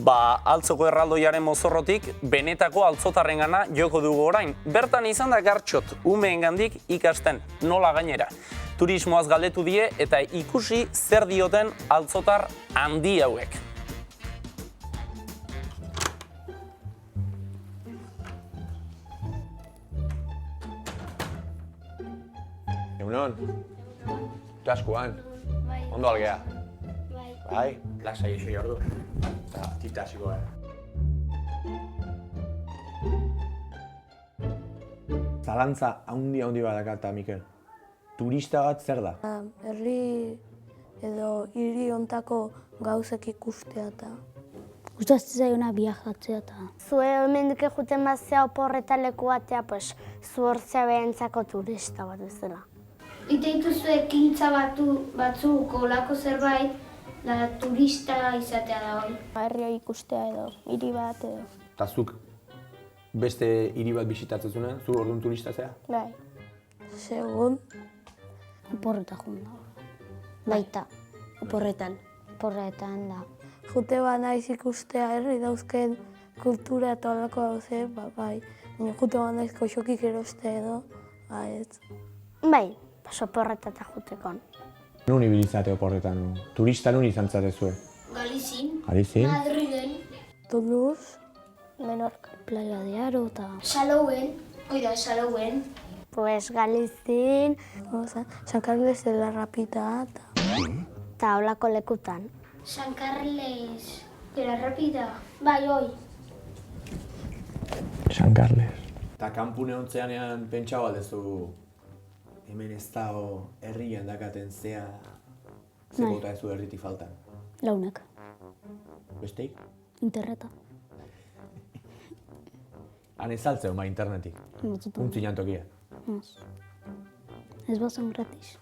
Altzoko erraldoiaren mozorrotik benetako altzotarrengana joko dugu orain. Bertan izan da Gartxot umeengandik ikasten, nola gainera. Turismoaz galdetu die eta ikusi zer dioten altzotar handi hauek. Egunon, klaskuan, ondo algea. Bai? Lasai iso jordu. Eta tita hasiko gara. Zalantza handi bat dakarta, Mikel. Turista bat zer da? Herri edo hiri hontako gauzek ikustea eta. Gustatzen zaiona viajatzea eta. Zue hemendik juten bazea oporreta leku batea, zu hortzea behentzako turista bat bezala. Ite dituzu ekintza batzuk olako zerbait, da turista izatea da hori. Herria ikustea edo, hiri bat edo. Eta zuk beste hiri bat bisitatzen zunen, zu orduan turista zea? Bai. Segun. Oporreta joan da. Baita, Oporretan. oporretan da. Jute bat naiz ikustea herri dauzken kultura eta olako dauze, bai. Baina jute bat naiz koxokik eroste edo, ez. Bai, oporreta eta jutekon. Nun ibilizate oporretan, turista nun izan zatezue? Galizin, Galizin? Madriden, Toulouse, Menorca, Playa de Aro eta. Xalouen, Xalouen. Pues Galizin San Carles de la Rapita eta olako lekutan. San Carles, de la Rápida, bai, hoi. San Carles. Eta kanpune ontzeanean pentsau aldezu hemen ez dago herrian dakaten zea bota ez du herritik faltan. Launek. Besteik? Interneta. Han ez altzeu ma internetik. Batzutan. Untzi jantokia. Ez bazan gratis.